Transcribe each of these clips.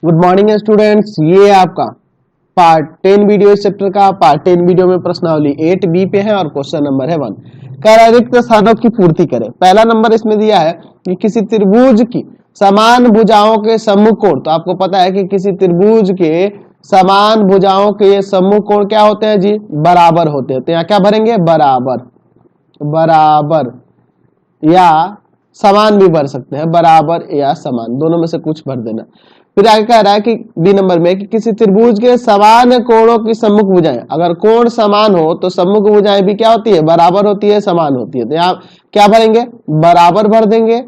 Good morning students, ये आपका part 10 video इस चैप्टर का। पार्ट 10 वीडियो में प्रश्नावली 8B पे है और क्वेश्चन नंबर है 1। कह रहा है रिक्त स्थानों की पूर्ति करें। पहला नंबर इसमें दिया है कि किसी त्रिभुज की समान भुजाओं के सम्मुख कोण, तो आपको पता है कि किसी त्रिभुज के समान भुजाओं के सम्मुख कोण क्या होते हैं जी, बराबर होते हैं। तो यहाँ क्या भरेंगे, बराबर, बराबर या समान भी भर सकते हैं, बराबर या समान, दोनों में से कुछ भर देना। फिर आगे कह रहा है कि बी नंबर में कि किसी त्रिभुज के समान कोणों की सम्मुख भुजाएं, अगर कोण समान हो तो सम्मुख भुजाएं भी क्या होती है, बराबर होती है, समान होती है। तो यहाँ क्या भरेंगे, बराबर भर देंगे,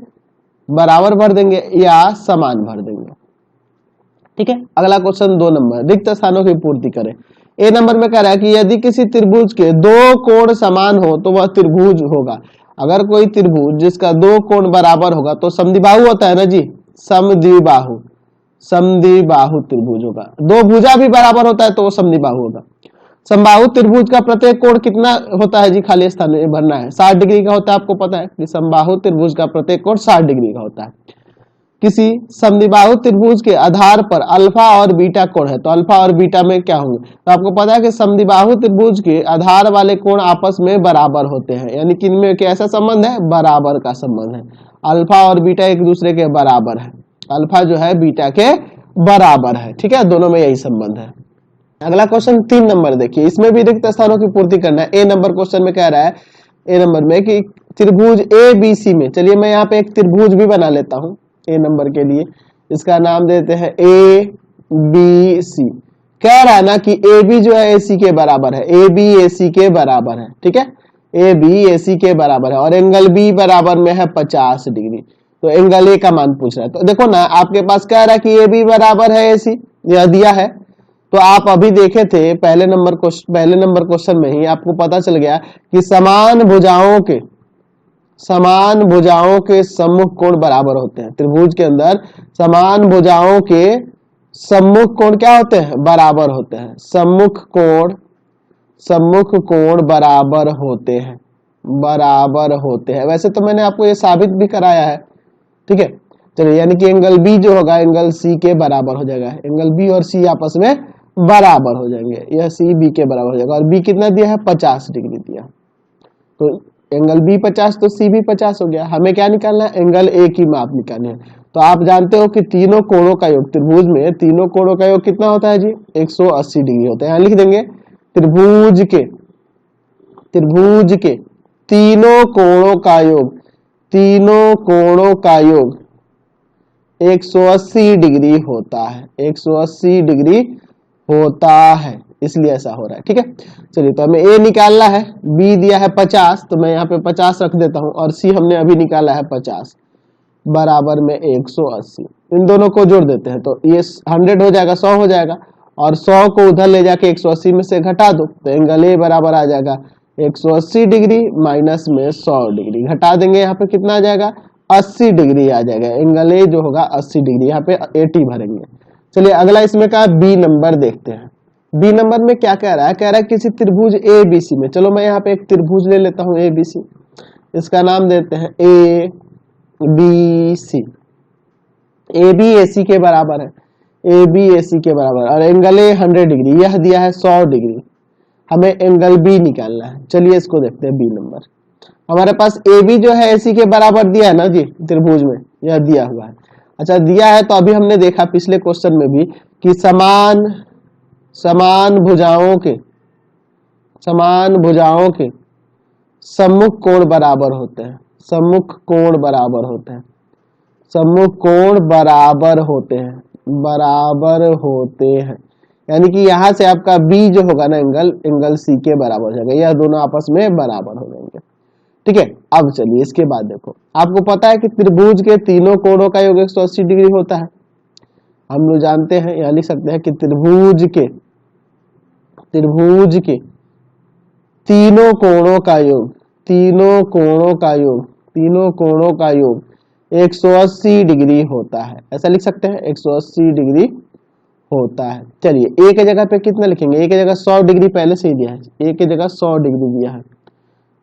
बराबर भर देंगे या समान भर देंगे। ठीक है। अगला क्वेश्चन 2 नंबर, रिक्त स्थानों की पूर्ति करें। ए नंबर में कह रहा है कि यदि किसी त्रिभुज के दो कोण समान हो तो वह त्रिभुज होगा। अगर कोई त्रिभुज जिसका दो कोण बराबर होगा तो समद्विबाहु होता है ना जी, समद्विबाहु, समद्विबाहु त्रिभुज होगा। दो भुजा भी बराबर होता है तो वो समद्विबाहु होगा। समबाहु त्रिभुज का प्रत्येक कोण कितना होता है जी, खाली स्थान में भरना है, 60 डिग्री का होता है। आपको पता है कि समबाहु त्रिभुज का प्रत्येक कोण 60 डिग्री का होता है। किसी समद्विबाहु त्रिभुज के आधार पर अल्फा और बीटा कोण है, तो अल्फा और बीटा में क्या होंगे, तो आपको पता है कि समद्विबाहु त्रिभुज के आधार वाले कोण आपस में बराबर होते हैं, यानी कि इनमें कैसा संबंध है, बराबर का संबंध है। अल्फा और बीटा एक दूसरे के बराबर है, अल्फा जो है बीटा के बराबर है। ठीक है, दोनों में यही संबंध है। अगला क्वेश्चन 3 नंबर देखिए, इसमें भी रिक्त स्थानों की पूर्ति करना है। ए नंबर क्वेश्चन में कह रहा है, ए नंबर में कि त्रिभुज ए बी सी में, चलिए मैं यहाँ पे एक त्रिभुज भी बना लेता हूँ ए नंबर के लिए, इसका नाम देते हैं ए बी सी। कह रहा है ना कि ए बी जो है ए सी के बराबर है, ए बी ए सी के बराबर है। ठीक है, ए बी ए सी के बराबर है और एंगल बी बराबर में है 50 डिग्री। तो एंगल ए का मान पूछ रहा है। तो देखो ना, आपके पास कह रहा है कि ए बी बराबर है ए सी, यह दिया है। तो आप अभी देखे थे पहले नंबर क्वेश्चन में ही आपको पता चल गया कि समान भुजाओं के सम्मुख कोण बराबर होते हैं। त्रिभुज के अंदर समान भुजाओं के सम्मुख कोण क्या होते हैं, बराबर होते हैं। सम्मुख कोण बराबर होते हैं, बराबर होते हैं। वैसे तो मैंने आपको ये साबित भी कराया है। ठीक है, चलिए, यानी कि एंगल बी जो होगा एंगल सी के बराबर हो जाएगा। एंगल बी और सी आपस में बराबर हो जाएंगे, यह सी बी के बराबर हो जाएगा। और बी कितना दिया है, 50 डिग्री दिया। तो एंगल बी 50 तो सी भी 50 हो गया। हमें क्या निकालना है, एंगल ए की माप निकालनी है। तो आप जानते हो कि तीनों कोणों का योग, त्रिभुज में तीनों कोणों का योग कितना होता है जी, 180 डिग्री होता है। यहाँ लिख देंगे त्रिभुज के तीनों कोणों का योग 180 डिग्री होता है, 180 डिग्री होता है, इसलिए ऐसा हो रहा है। ठीक है, चलिए, तो हमें ए निकालना है, बी दिया है 50, तो मैं यहाँ पे 50 रख देता हूं, और सी हमने अभी निकाला है 50 बराबर में 180। इन दोनों को जोड़ देते हैं तो ये 100 हो जाएगा, 100 हो जाएगा, और 100 को उधर ले जाके 180 में से घटा दो तो एंगल ए बराबर आ जाएगा 180 डिग्री माइनस में 100 डिग्री। घटा देंगे, यहाँ पे कितना आ जाएगा, 80 डिग्री आ जाएगा। एंगल ए जो होगा 80 डिग्री, यहाँ पे 80 भरेंगे। चलिए, अगला इसमें का बी नंबर देखते हैं। बी नंबर में क्या कह रहा है, कह रहा है किसी त्रिभुज ए बी सी में, चलो मैं यहाँ पे एक त्रिभुज ले लेता हूँ ए बी सी, इसका नाम देते हैं A B C. A B ए सी के बराबर है, ए बी ए सी के बराबर, और एंगल ए 100 डिग्री, यह दिया है 100 डिग्री। हमें एंगल बी निकालना है। चलिए इसको देखते हैं, बी नंबर हमारे पास ए बी जो है ए सी के बराबर दिया है ना जी, त्रिभुज में यह दिया हुआ है। अच्छा, दिया है तो अभी हमने देखा पिछले क्वेश्चन में भी कि समान भुजाओं के सम्मुख कोण बराबर होते हैं, सम्मुख कोण बराबर होते हैं। यानी कि यहां से आपका बी जो होगा ना एंगल सी के बराबर हो जाएगा, यह दोनों आपस में बराबर हो जाएंगे। ठीक है, अब चलिए इसके बाद देखो, आपको पता है कि त्रिभुज के तीनों कोणों का योग 180 डिग्री होता है। हम लोग जानते हैं, यहाँ लिख सकते हैं कि त्रिभुज के तीनों कोणों का योग 180 डिग्री होता है। ऐसा लिख सकते हैं, 180 डिग्री होता है। चलिए, ए के जगह पे कितना लिखेंगे, ए के जगह 100 डिग्री पहले से ही दिया है, ए के जगह 100 डिग्री दिया है।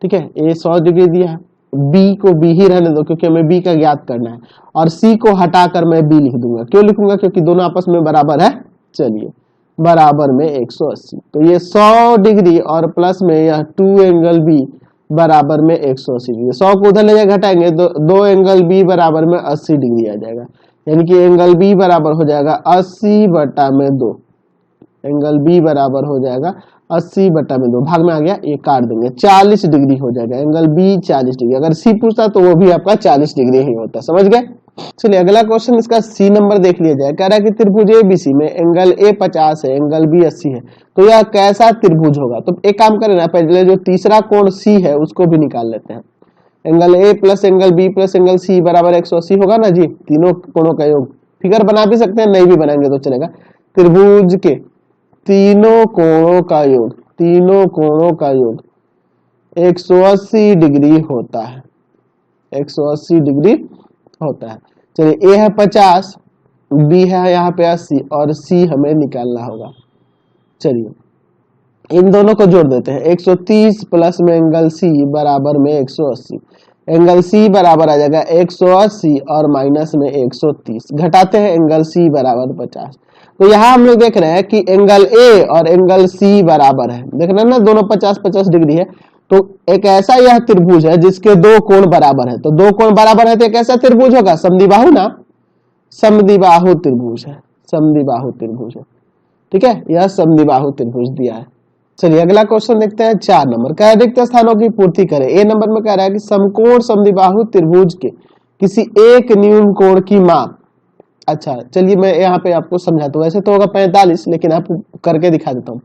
ठीक है, ए 100 डिग्री दिया है, बी को बी ही रहने दो क्योंकि हमें बी का ज्ञात करना है, और सी को हटाकर मैं बी लिख दूंगा। क्यों लिखूंगा? क्योंकि दोनों आपस में बराबर है। चलिए, बराबर में 180, तो ये 100 डिग्री और प्लस में यह 2 एंगल बी बराबर में 180 डिग्री। 100 को उधर ले जाकर घटाएंगे, दो एंगल बी बराबर में 80 डिग्री आ जाएगा, यानी कि एंगल बी बराबर हो जाएगा 80/2। एंगल बी बराबर हो जाएगा 80/2, भाग में आ गया, ये काट देंगे, 40 डिग्री हो जाएगा। Angle B 40 degree. अगर सी पूछता तो वो भी आपका 40 डिग्री ही होता। समझ गए? चलिए अगला क्वेश्चन, इसका सी नंबर देख लिया जाए। कह रहा है कि त्रिभुज एबीसी में एंगल ए 50 है, एंगल बी 80 है, तो यह कैसा त्रिभुज होगा? तो एक काम करें ना, पहले जो तीसरा कोण सी है उसको भी निकाल लेते हैं। Angle A plus angle B plus angle C बराबर 180 होगा ना जी, तीनों कोणों का योग। फिगर बना भी सकते हैं, नहीं भी बनाएंगे तो चलेगा। त्रिभुज के तीनों कोणों का योग, तीनों कोणों का योग 180 डिग्री होता है, 180 डिग्री होता है। चलिए, ए है 50, बी है यहाँ पे 80 और सी हमें निकालना होगा। चलिए इन दोनों को जोड़ देते हैं, 130 प्लस में एंगल सी बराबर में 180। एंगल सी बराबर आ जाएगा 180 और माइनस में 130, घटाते हैं, एंगल सी बराबर 50। तो यहाँ हम लोग देख रहे हैं कि एंगल ए और एंगल सी बराबर है, देख रहे हैं ना, दोनों 50-50 डिग्री है। तो एक ऐसा यह त्रिभुज है जिसके दो कोण बराबर है, तो दो कोण बराबर है तो एक ऐसा त्रिभुज होगा, समद्विबाहु ना, समद्विबाहु त्रिभुज है, समद्विबाहु त्रिभुज है। ठीक है, यह समद्विबाहु त्रिभुज दिया है। चलिए अगला क्वेश्चन देखते हैं, 4 नंबर का, रिक्त स्थानों की पूर्ति करें। ए नंबर में कह रहा है कि समकोण समद्विबाहु त्रिभुज के किसी एक न्यून कोण की माप। अच्छा चलिए मैं यहाँ पे आपको समझाता हूँ, वैसे तो होगा 45, लेकिन आपको करके दिखा देता हूँ।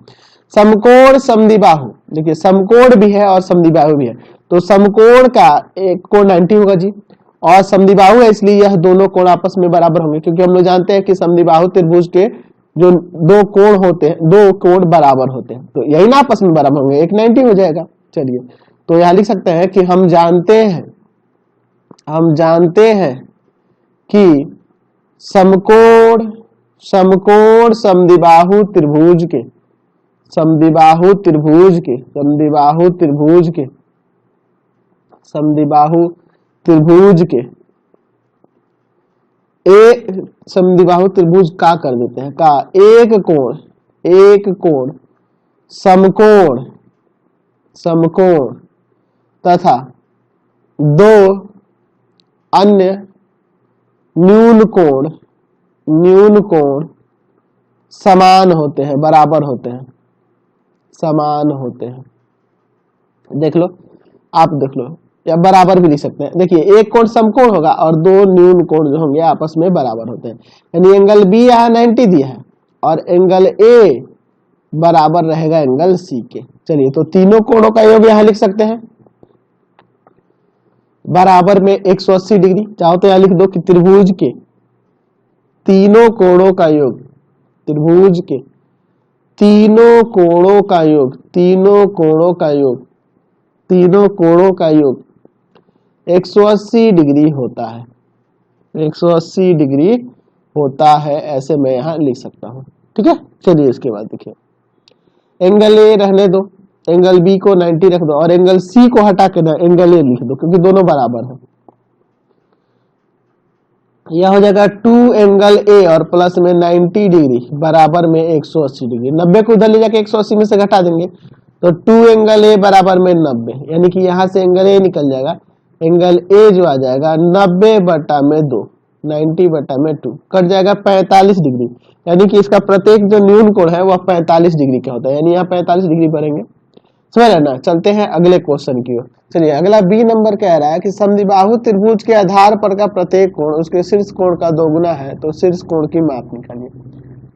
समकोण समद्विबाहु, देखिए समकोण भी है और समद्विबाहु भी है, तो समकोण का एक कोण 90 होगा जी, और समद्विबाहु है इसलिए यह दोनों कोण आपस में बराबर होंगे, क्योंकि हम लोग जानते हैं कि समद्विबाहु त्रिभुज के जो दो कोण होते हैं, दो कोण बराबर होते हैं, तो यही ना आपस में बराबर होंगे, एक 90 हो जाएगा। चलिए तो यहाँ लिख सकते हैं कि हम जानते हैं कि समकोण समद्विबाहु त्रिभुज के समद्विबाहु त्रिभुज का कर देते हैं, का एक कोण समकोण तथा दो अन्य न्यून कोण समान होते हैं, बराबर होते हैं, समान होते हैं। देख लो, आप देख लो, या बराबर भी लिख सकते हैं। देखिए एक कोण समकोण होगा और दो न्यून कोण जो होंगे आपस में बराबर होते हैं, यानी एंगल बी यहाँ 90 दिया है और एंगल ए बराबर रहेगा एंगल सी के। चलिए तो तीनों कोणों का योग यहाँ लिख सकते हैं, बराबर में 180 डिग्री। चाहो तो यहाँ लिख दो कि त्रिभुज के तीनों कोणों का योग, त्रिभुज के तीनों कोणों का योग 180 डिग्री होता है, 180 डिग्री होता है, ऐसे मैं यहाँ लिख सकता हूँ। ठीक है, चलिए इसके बाद देखिए, एंगल ए रहने दो, एंगल बी को 90 रख दो और एंगल सी को हटा के ना एंगल ए लिख दो, क्योंकि दोनों बराबर है। यह हो जाएगा 2 एंगल ए और प्लस में 90 डिग्री बराबर में 180 डिग्री। 90 को उधर ले जाके 180 में से घटा देंगे, तो 2 एंगल ए बराबर में 90, यानी कि यहाँ से एंगल ए निकल जाएगा, एंगल ए जो आ जाएगा 90/2, 90/2 कट जाएगा 45 डिग्री, यानी कि इसका प्रत्येक जो न्यून कोण है वह 45 डिग्री का होता है, यानी यहाँ 45 डिग्री भरेंगे। समझ रहे ना? चलते हैं अगले क्वेश्चन की ओर। चलिए अगला बी नंबर कह रहा है कि समद्विबाहु त्रिभुज के आधार पर का प्रत्येक कोण उसके शीर्ष कोण का दोगुना है, तो शीर्ष कोण की माप निकालिए।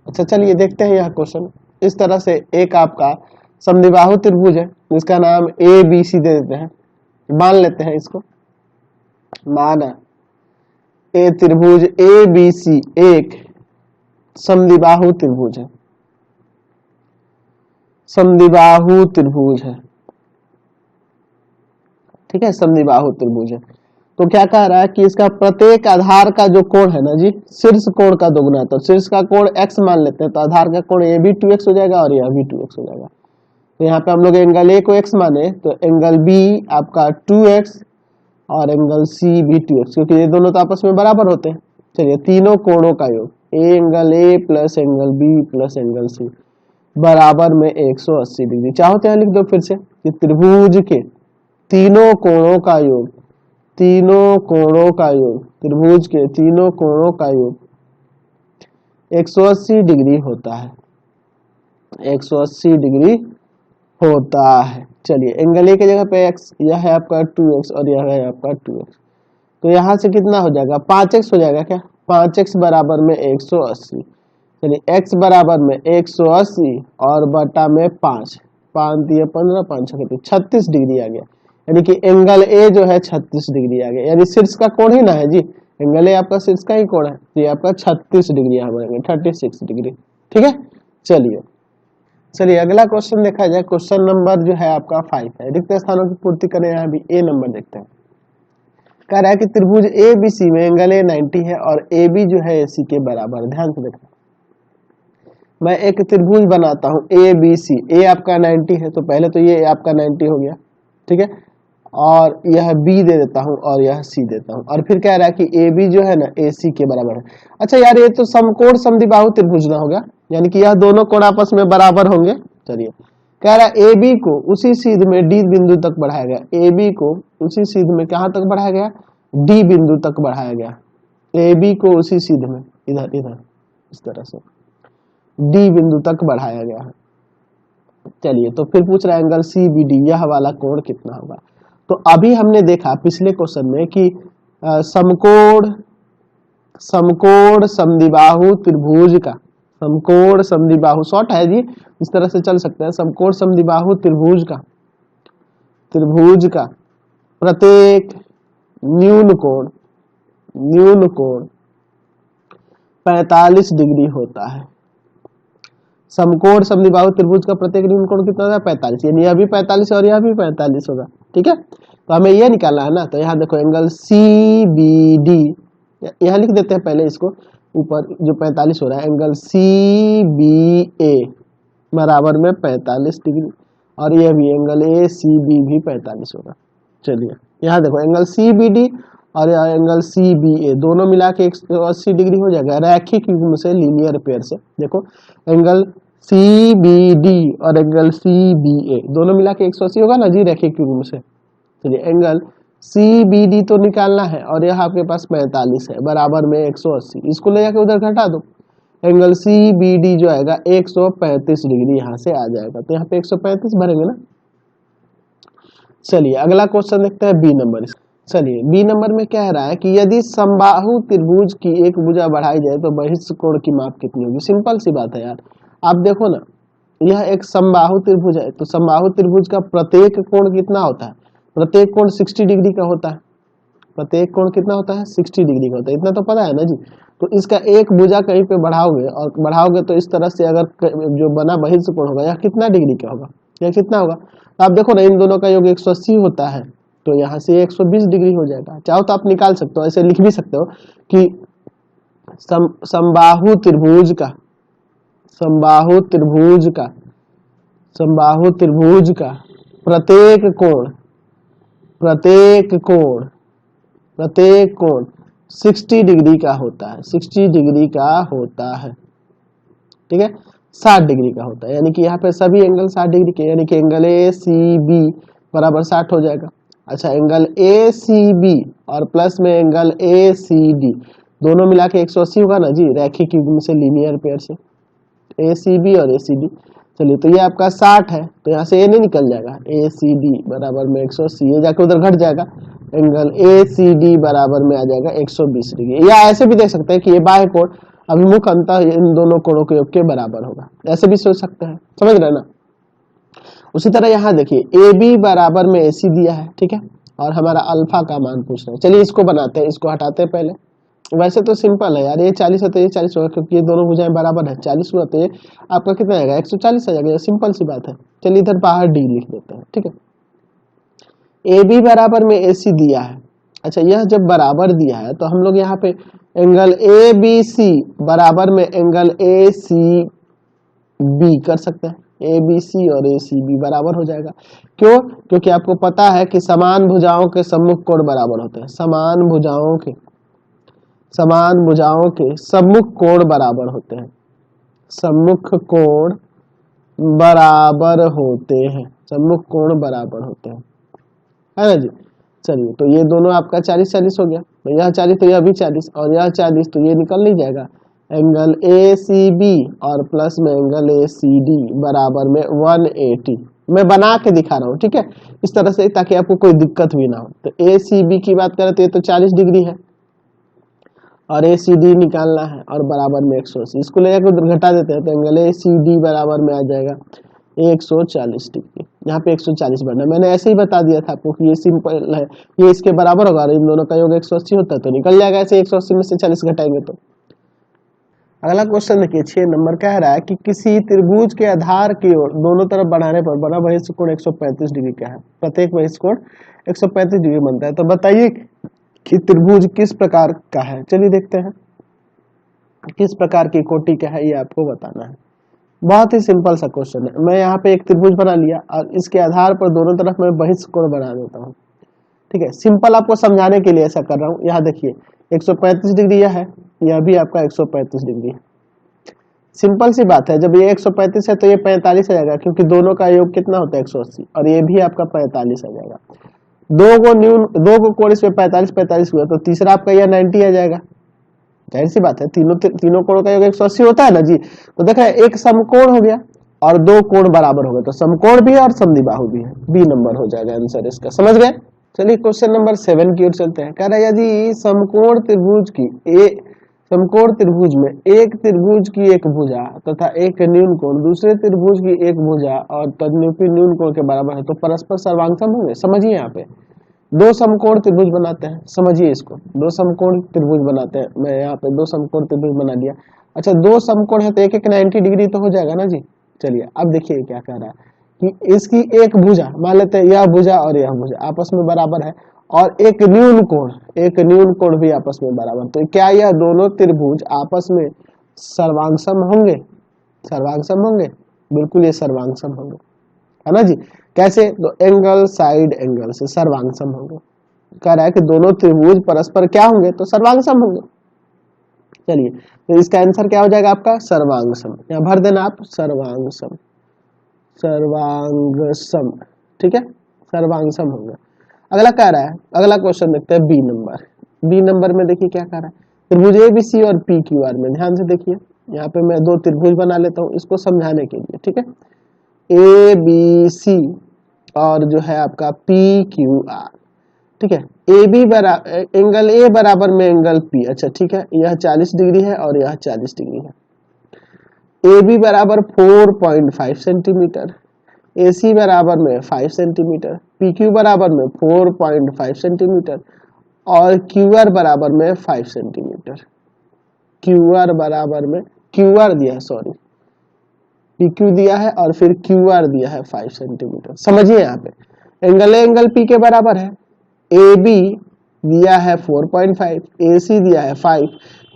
अच्छा चलिए देखते हैं यह क्वेश्चन। इस तरह से एक आपका समद्विबाहु त्रिभुज है जिसका नाम ए बी सी दे देते हैं, मान लेते हैं इसको, माना ए त्रिभुज ए बी सी एक समद्विबाहु त्रिभुज है, समद्विबाहु त्रिभुज है। ठीक है, समद्विबाहु त्रिभुज है। तो क्या कह रहा है कि इसका प्रत्येक आधार का जो कोण है ना जी, शीर्ष कोण का दोगुना, तो शीर्ष का कोण x मान लेते हैं, तो आधार का कोण ये भी 2x हो जाएगा और यह भी 2x हो जाएगा। तो यहाँ पे हम लोग एंगल ए को x माने तो एंगल बी आपका 2x और एंगल सी बी 2x, क्योंकि ये दोनों तो आपस में बराबर होते हैं। चलिए तीनों कोणों का योग, A angle A plus angle B plus angle C बराबर में 180 डिग्री। चाहो तो यहाँ लिख दो फिर से कि त्रिभुज के तीनों कोणों का योग, तीनों कोणों का योग, त्रिभुज के तीनों कोणों का योग 180 डिग्री होता है, 180 डिग्री होता है। चलिए एंगल ए की जगह पे x, यह है आपका 2x और यह है आपका 2x, तो यहाँ से कितना हो जाएगा 5x हो जाएगा क्या, 5x बराबर में 180। चलिए x बराबर में 180 और बटा में 5, 5 दिए 15, 5 छः 36 डिग्री आ गया, यानी कि एंगल ए जो है 36 डिग्री आ गया, यानी शीर्ष का कोण ही ना है जी, एंगल ए आपका शीर्ष का ही कोण है, तो ये आपका 36 डिग्री यहाँ बनेंगे, 36 डिग्री। ठीक है, चलिए अगला क्वेश्चन देखा जाए। क्वेश्चन नंबर जो है आपका 5 है, रिक्त स्थानों की पूर्ति करें। यहाँ भी ए नंबर देखते हैं। कह रहा है कि त्रिभुज ए बी सी में एंगल ए 90 है और ए बी जो है ए सी के बराबर। ध्यान से देखना, मैं एक त्रिभुज बनाता हूँ ए बी सी, ए आपका 90 है तो पहले तो ये आपका 90 हो गया, ठीक है, और यह बी दे देता हूँ और यह सी देता हूँ, और फिर कह रहा है कि ए बी जो है ना ए सी के बराबर है। अच्छा यार ये तो समकोण समद्विबाहु त्रिभुज ना होगा, यानी कि यह दोनों कोण आपस में बराबर होंगे। चलिए कह रहा है ए बी को उसी सीध में डी बिंदु तक बढ़ाया गया, ए बी को उसी सीध में कहाँ तक बढ़ाया गया, डी बिंदु तक बढ़ाया गया, ए बी को उसी सीध में इधर इधर इस तरह से डी बिंदु तक बढ़ाया गया है। चलिए तो फिर पूछ रहा है एंगल सी बी डी, यह वाला कोण कितना होगा। तो अभी हमने देखा पिछले क्वेश्चन में कि समकोण समद्विबाहु त्रिभुज का, समकोण समद्विबाहु शॉर्ट है जी, इस तरह से चल सकते हैं, समकोण समद्विबाहु त्रिभुज का प्रत्येक न्यून कोण 45 डिग्री होता है। समकोण समद्विबाहु त्रिभुज का प्रत्येक न्यून कोण कितना होगा 45, यानी यह भी 45 और यह भी 45 होगा। ठीक है, तो हमें यह निकालना है ना, तो यहाँ देखो एंगल सी बी डी, यहाँ लिख देते हैं पहले इसको, ऊपर जो 45 हो रहा है, एंगल सी बी ए बराबर में 45 डिग्री, और यह भी एंगल ए सी बी भी 45 होगा। चलिए यहाँ देखो एंगल सी बी डी और एंगल सी बी ए दोनों मिला के 180 डिग्री हो जाएगा रैखिक युग्म से, लीनियर पेयर से। देखो एंगल सी बी डी और एंगल सी बी ए दोनों मिला के 180 होगा ना जी, रैखिक युग्म से। चलिए एंगल सी बी डी तो निकालना है, और यह आपके पास 45 है बराबर में 180, इसको ले जाके उधर घटा दो, एंगल सी बी डी जो आएगा 135 डिग्री यहाँ से आ जाएगा, तो यहाँ पे 135 भरेंगे ना। चलिए अगला क्वेश्चन देखते हैं बी नंबर। चलिए बी नंबर में कह रहा है कि यदि समबाहु त्रिभुज की एक भुजा बढ़ाई जाए तो बहिष्ठ कोण की माप कितनी होगी। सिंपल सी बात है यार, आप देखो ना, यह एक समबाहु त्रिभुज है, तो समबाहु त्रिभुज का प्रत्येक कोण कितना होता है, प्रत्येक कोण 60 डिग्री का होता है, प्रत्येक कोण कितना होता है 60 डिग्री का होता है, इतना तो पता है ना जी। तो इसका एक भुजा कहीं पे बढ़ाओगे तो इस तरह से अगर जो बना बहिष्ठ कोण होगा यह कितना डिग्री का होगा, यह कितना होगा। तो आप देखो ना इन दोनों का योग 180 होता है, तो यहाँ से 120 डिग्री हो जाएगा। चाहो तो आप निकाल सकते हो, ऐसे लिख भी सकते हो कि समबाहु त्रिभुज का प्रत्येक कोण 60 डिग्री का होता है, 60 डिग्री का होता है, ठीक है, 60 डिग्री का होता है, यानी कि यहाँ पे सभी एंगल 60 डिग्री के, यानी कि एंगल ए सी बी बराबर 60 हो जाएगा। अच्छा एंगल ए सी बी और प्लस में एंगल ए सी डी दोनों मिला के 180 होगा ना जी, रैखिक युग्म से, लीनियर पेयर से, ए सी बी और ए सी डी। चलिए तो ये आपका 60 है, तो यहाँ से ए नहीं निकल जाएगा, ए सी डी बराबर में 180, ये जाके उधर घट जाएगा, एंगल ए सी डी बराबर में आ जाएगा 120 डिग्री। या ऐसे भी देख सकते हैं कि ये बाह्य कोण अभिमुख अंतर इन दोनों कोणों के योग के बराबर होगा, ऐसे भी सोच सकते हैं, समझ रहे ना। उसी तरह यहाँ देखिए ए बी बराबर में ए सी दिया है, ठीक है, और हमारा अल्फा का मान पूछ रहे हैं। चलिए इसको बनाते हैं, इसको हटाते हैं पहले। वैसे तो सिंपल है यार, ये 40 है तो ये 40 होगा, क्योंकि ये दोनों भुजाएं बराबर है, 40 हुआ तो ये आपका कितना आएगा 140 आ जाएगा, सिंपल सी बात है। चलिए इधर बाहर डी लिख देते हैं, ठीक है। ए बी बराबर में ए सी दिया है। अच्छा यह जब बराबर दिया है तो हम लोग यहाँ पे एंगल ए बी सी बराबर में एंगल ए सी बी कर सकते हैं, ए बी सी और ए सी बी बराबर हो जाएगा। क्यों? क्योंकि आपको पता है कि समान भुजाओं के सम्मुख कोण बराबर होते हैं। समान भुजाओं के सम्मुख कोण बराबर होते हैं। सम्मुख कोण बराबर होते हैं। सम्मुख कोण बराबर होते हैं, है ना जी। चलिए, तो ये दोनों आपका 40-40 हो गया, तो यह 40 तो यह भी 40 और यह 40 तो ये निकल नहीं जाएगा। एंगल ए सी बी और प्लस में एंगल ए सी डी बराबर में 180। मैं बना के दिखा रहा हूँ, ठीक है, इस तरह से, ताकि आपको कोई दिक्कत भी ना हो। तो ए सी बी की बात करें तो ये तो 40 डिग्री है और ए सी डी निकालना है और बराबर में 180। इसको ले जाकर घटा देते हैं तो एंगल ए सी डी बराबर में आ जाएगा 140 डिग्री। यहाँ पे 140 बनना, मैंने ऐसे ही बता दिया था आपको कि ये सिंपल है, ये इसके बराबर होगा और इन दोनों का योग 180 होता है, तो निकल जाएगा ऐसे। 180 में से 40 घटाएंगे तो। अगला क्वेश्चन देखिए 6 नंबर कह रहा है कि किसी त्रिभुज के आधार की ओर दोनों तरफ बढ़ाने पर बना बहिष्ठ कोण 135 डिग्री का है। प्रत्येक बहिष्ठ कोण 135 डिग्री बनता है। तो बताइए कि त्रिभुज किस प्रकार का है। चलिए देखते हैं किस प्रकार की कोटि का है, ये आपको बताना है। बहुत ही सिंपल सा क्वेश्चन है। मैं यहाँ पे एक त्रिभुज बना लिया और इसके आधार पर दोनों तरफ मैं बहिष्ठ कोण बना देता हूँ, ठीक है। सिंपल आपको समझाने के लिए ऐसा कर रहा हूँ। यहाँ देखिए 135 डिग्री यह है, यह भी आपका 135 डिग्री है। सिंपल सी बात है, जब ये 135 है तो ये 45 आ जाएगा, क्योंकि दोनों का योग कितना होता है 180 और ये भी आपका 45 आ जाएगा। दो को कोण इसमें 45 हुआ तो तीसरा आपका यह 90 आ जाएगा। जाहिर सी बात है, तीनों कोणों का योग 180 होता है ना जी। तो देखा एक समकोण हो गया और दो कोण बराबर हो गए, तो समकोण भी है और समद्विबाहु भी है। बी नंबर हो जाएगा आंसर इसका, समझ गए। चलिए क्वेश्चन नंबर 7 की ओर चलते हैं। कह रहा है यदि समकोण त्रिभुज में एक त्रिभुज की एक भुजा तथा एक न्यून कोण दूसरे त्रिभुज की एक भुजा और तदनुरूपी न्यून कोण के बराबर है तो परस्पर सर्वांगसम होंगे। समझिए, यहाँ पे दो समकोण त्रिभुज बनाते हैं, समझिए इसको। दो समकोण त्रिभुज बनाते हैं, मैं यहाँ पे दो समकोण त्रिभुज बना दिया। अच्छा, दो समकोण है तो एक 90 डिग्री तो हो जाएगा ना जी। चलिए अब देखिए क्या कह रहा है कि इसकी एक भुजा, मान लेते हैं यह भुजा और यह भुजा आपस में बराबर है और एक न्यून कोण भी आपस में बराबर। तो क्या यह दोनों त्रिभुज आपस में सर्वांगसम होंगे? सर्वांगसम होंगे, बिल्कुल ये सर्वांगसम होंगे, है ना जी। कैसे? तो एंगल साइड एंगल से सर्वांगसम होंगे। कह रहा है कि दोनों त्रिभुज परस्पर क्या होंगे? तो सर्वांगसम होंगे। चलिए, तो इसका आंसर क्या हो जाएगा आपका? सर्वांगसम। यहाँ भर देना आप सर्वांगसम, सर्वांगसम, ठीक है, सर्वांगसम होंगे। अगला कह रहा है, अगला क्वेश्चन देखते हैं बी नंबर में देखिए क्या कह रहा है। त्रिभुज एबीसी और पी क्यू आर में ध्यान से देखिए, यहाँ पे मैं दो त्रिभुज बना लेता हूँ इसको समझाने के लिए, ठीक है। ए बी सी और जो है आपका पी क्यू आर, ठीक है। ए बी बराबर एंगल ए बराबर में एंगल पी, अच्छा ठीक है, यह 40 डिग्री है और यह 40 डिग्री है। ए बी बराबर 4.5 सेंटीमीटर, ए सी बराबर में 5 सेंटीमीटर, पी क्यू बराबर में 4.5 सेंटीमीटर और क्यू आर बराबर में 5 सेंटीमीटर। क्यू आर बराबर में क्यू आर दिया है, सॉरी पी क्यू दिया है और फिर क्यू आर दिया है 5 सेंटीमीटर। समझिए यहाँ पे एंगल ए एंगल पी के बराबर है। ए बी दिया है 4.5, ए सी दिया है 5,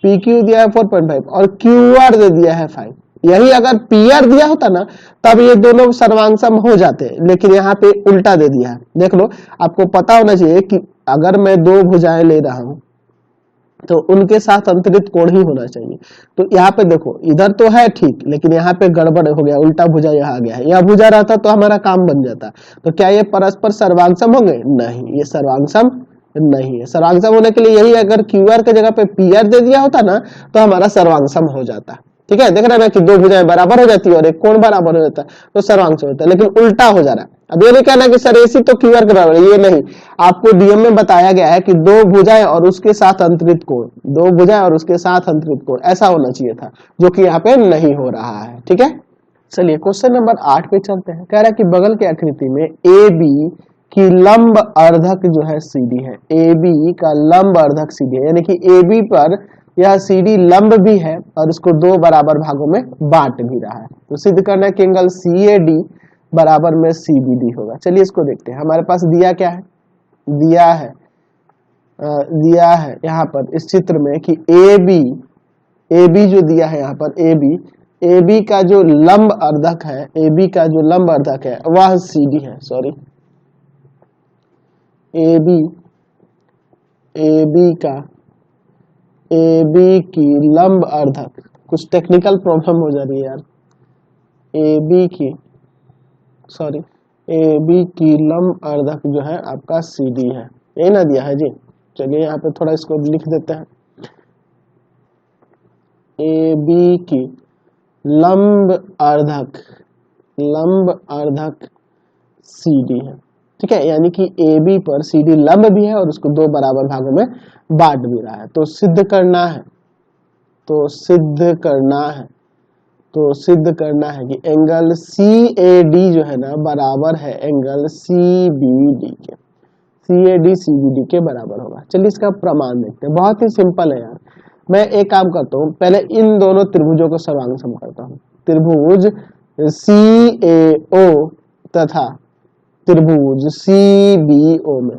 पी क्यू दिया है 4.5 और क्यू आर दे दिया है 5। यही अगर पी आर दिया होता ना तब ये दोनों सर्वांगसम हो जाते, लेकिन यहाँ पे उल्टा दे दिया है। देख लो, आपको पता होना चाहिए कि अगर मैं दो भुजाएं ले रहा हूं तो उनके साथ अंतरित कोण ही होना चाहिए। तो यहाँ पे देखो, इधर तो है ठीक, लेकिन यहाँ पे गड़बड़ हो गया, उल्टा भुजा यहाँ आ गया है। यह भुजा रहता तो हमारा काम बन जाता। तो क्या ये परस्पर सर्वांगसम होंगे? नहीं, ये सर्वांगसम नहीं है। सर्वांगसम होने के लिए यही अगर क्यू आर के जगह पे पी आर दे दिया होता ना तो हमारा सर्वांगसम हो जाता, ठीक है। देख रहे हैं कि दो भुजाएं बराबर हो जाती है और एक कोण बराबर हो जाता है तो सर्वांगसम होता है, लेकिन उल्टा हो जा रहा है। अब ये नहीं कहना कि सर एसी तो क्यू आर के बराबर है, ये नहीं। आपको डीएम में बताया गया है कि दो भुजाएं और उसके साथ अंतरित कोण, दो भुजाएं और उसके साथ अंतरित कोण, ऐसा होना चाहिए था, जो कि यहाँ पे नहीं हो रहा है, ठीक है। चलिए क्वेश्चन नंबर 8 पे चलते हैं। कह रहा है कि बगल की आकृति में ए बी की लंब अर्धक जो है सीडी है। ए बी का लंब अर्धक सीडी है, यानी कि ए बी पर यह सीडी लंब भी है और इसको दो बराबर भागों में बांट भी रहा है। तो सिद्ध करना है कि एंगल सी ए डी बराबर में सी बी डी होगा। चलिए इसको देखते हैं। हमारे पास दिया क्या है? दिया है यहाँ पर इस चित्र में कि ए बी जो दिया है यहाँ पर ए बी ए बी का जो लंब अर्धक है, ए बी का जो लंब अर्धक है वह सी डी है। सॉरी, ए बी का, ए बी की लंब अर्धक, कुछ टेक्निकल प्रॉब्लम हो जा रही है यार, ए बी की, सॉरी, ए बी की लंब अर्धक जो है आपका सी डी है, यही ना दिया है जी। चलिए यहाँ पे थोड़ा इसको लिख देते हैं, ए बी की लंब अर्धक सी डी है, ठीक है। यानी कि ए बी पर सी डी लंब भी है और उसको दो बराबर भागों में बांट भी रहा है। तो सिद्ध करना है कि एंगल सी ए डी जो है ना बराबर है एंगल सी बी डी के, C A D C B D के बराबर होगा। चलिए इसका प्रमाण देखते हैं, बहुत ही सिंपल है यार। मैं एक काम करता हूँ, पहले इन दोनों त्रिभुजों को सर्वांग सम करता हूँ। त्रिभुज सी ए ओ तथा त्रिभुज सी बी ओ में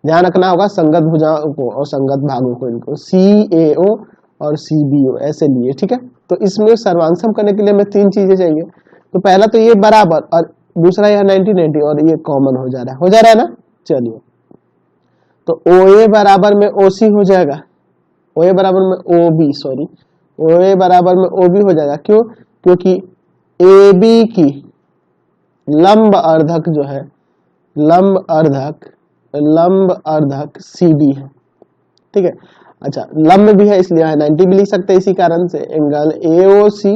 ध्यान रखना होगा संगत भुजाओं को और संगत भागों को, इनको सी ए ओ और सी बी ओ ऐसे लिए, ठीक है। तो इसमें सर्वांग सम करने के लिए हमें तीन चीजें चाहिए। तो पहला तो ये बराबर, और दूसरा यह 90-90 और ये कॉमन हो जा रहा है ना। चलिए, तो ओ ए बराबर में ओ सी हो जाएगा, ओ ए बराबर में ओ बी, सॉरी, ओ ए बराबर में ओ बी हो जाएगा। क्यों? क्योंकि ए बी की लंब अर्धक जो है, लंब अर्धक सी डी है, ठीक है। अच्छा, लंब भी है इसलिए 90 भी लिख सकते हैं। इसी कारण से एंगल ए ओ सी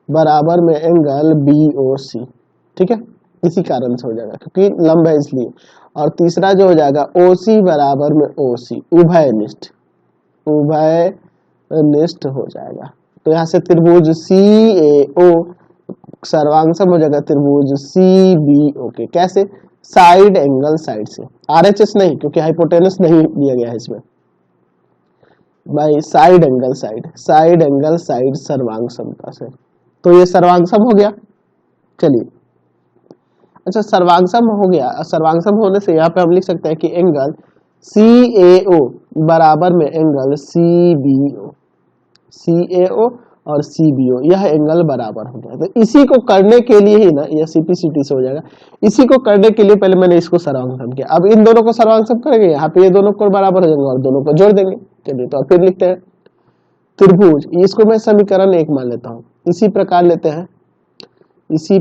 बराबर में एंगल बी ओ सी, ठीक है, इसी कारण से हो जाएगा क्योंकि लंब है इसलिए। और तीसरा जो हो जाएगा ओ सी बराबर में ओ सी, उभयनिष्ठ हो जाएगा। तो यहाँ से त्रिभुज सी ए ओ सर्वांग सम हो जाएगा त्रिभुज सी बी ओ के। कैसे? साइड एंगल साइड से, आरएचएस नहीं क्योंकि हाइपोटेनस नहीं दिया गया है इसमें, बाई साइड एंगल साइड सर्वांग समता से। तो ये सर्वांग सम हो गया। चलिए, अच्छा, सर्वांग सम हो गया। सर्वांग सम होने से यहाँ पे हम लिख सकते हैं कि एंगल सी ए ओ बराबर में एंगल सी ए ओ और सी बी ओ, यह एंगल बराबर हो गया। तो इसी को करने के लिए ही ना, यह सीपीसीटी से हो जाएगा। इसी को करने के लिए पहले मैंने इसको सर्वांग सम किया, अब इन दोनों को सर्वांग सम करेंगे, यहाँ पे ये दोनों को बराबर हो जाएंगे और दोनों को जोड़ देंगे। चलिए, तो फिर लिखते हैं त्रिभुज, इसको मैं समीकरण 1 मान लेता हूँ। इसी प्रकार लेते हैं, इसी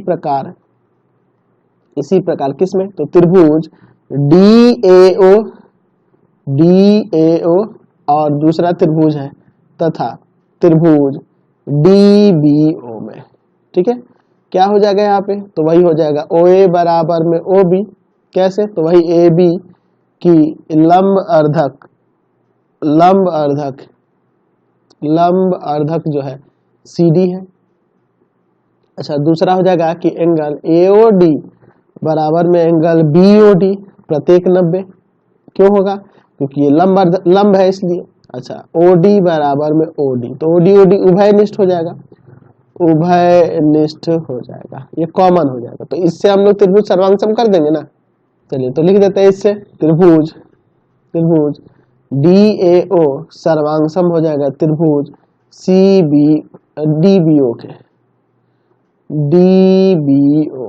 प्रकार किसमें? तो त्रिभुज डी ए ओ और दूसरा त्रिभुज है तथा त्रिभुज डी बी ओ में, ठीक है। क्या हो जाएगा यहाँ पे? तो वही हो जाएगा ओ ए बराबर में ओ बी। कैसे? तो वही ए बी की लंब अर्धक जो है सी डी है। अच्छा, दूसरा हो जाएगा कि एंगल ए ओ डी बराबर में एंगल बी ओ डी प्रत्येक 90। क्यों होगा? क्योंकि ये लंब है इसलिए। अच्छा, ओ डी बराबर में ओ डी, तो ओ डी उभयनिष्ठ हो जाएगा, ये कॉमन हो जाएगा। तो इससे हम लोग त्रिभुज सर्वांग सम कर देंगे ना। चलिए, तो लिख देते हैं इससे त्रिभुज डी ए ओ सर्वांग सम हो जाएगा त्रिभुज C B D B O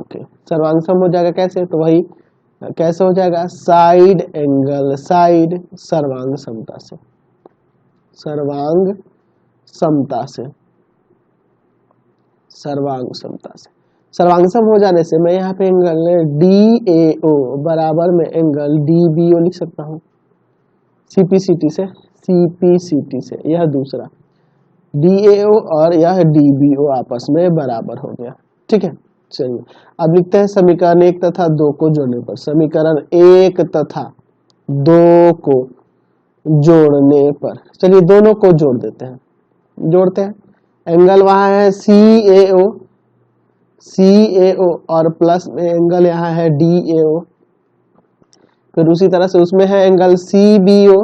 के सर्वांग सम हो जाएगा। कैसे? तो वही कैसे हो जाएगा? साइड एंगल साइड सर्वांग समता से, सर्वांग सम हो जाने से मैं यहाँ पे एंगल डी ए ओ बराबर में एंगल डी बी ओ लिख सकता हूँ सीपीसीटी से। यह दूसरा डी ए ओ और यह डी बी ओ आपस में बराबर हो गया, ठीक है। चलिए, अब लिखते हैं समीकरण 1 तथा 2 को जोड़ने पर। समीकरण 1 तथा 2 को जोड़ने पर, चलिए दोनों को जोड़ देते हैं, जोड़ते हैं। एंगल वहां है सी ए ओ और प्लस में एंगल यहाँ है डी ए ओ। फिर उसी तरह से उसमें है एंगल सी बी ओ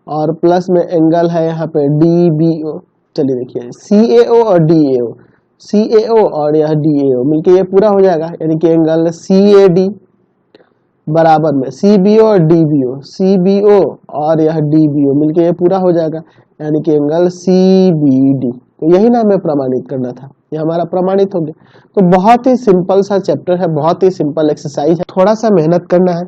और प्लस में एंगल है यहाँ पे डी बी ओ। चलिए देखिए, सी ए ओ और डी ए ओ, सी ए ओ और यह डी ए ओ मिलके ये पूरा हो जाएगा। यानी कि एंगल सी ए डी बराबर में सी बी ओ और D B O, C B O और यह डी बी ओ मिलके ये पूरा हो जाएगा। यानी कि एंगल सी बी डी, तो यही ना हमें प्रमाणित करना था, ये हमारा प्रमाणित हो गया। तो बहुत ही सिंपल सा चैप्टर है, बहुत ही सिंपल एक्सरसाइज है, थोड़ा सा मेहनत करना है,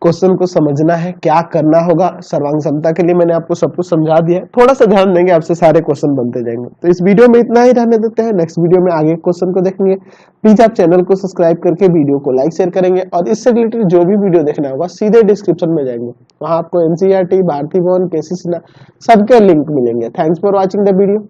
क्वेश्चन को समझना है, क्या करना होगा। सर्वांग क्षमता के लिए मैंने आपको सब कुछ समझा दिया है, थोड़ा सा ध्यान देंगे आपसे सारे क्वेश्चन बनते जाएंगे। तो इस वीडियो में इतना ही रहने देते हैं, नेक्स्ट वीडियो में आगे क्वेश्चन को देखेंगे। प्लीज आप चैनल को सब्सक्राइब करके वीडियो को लाइक शेयर करेंगे, और इससे रिलेटेड जो भी वीडियो देखना होगा सीधे डिस्क्रिप्शन में जाएंगे, वहां आपको एनसीईआरटी, भारती भवन, केसी सिन्हा सबके लिंक मिलेंगे। Thanks for watching the video.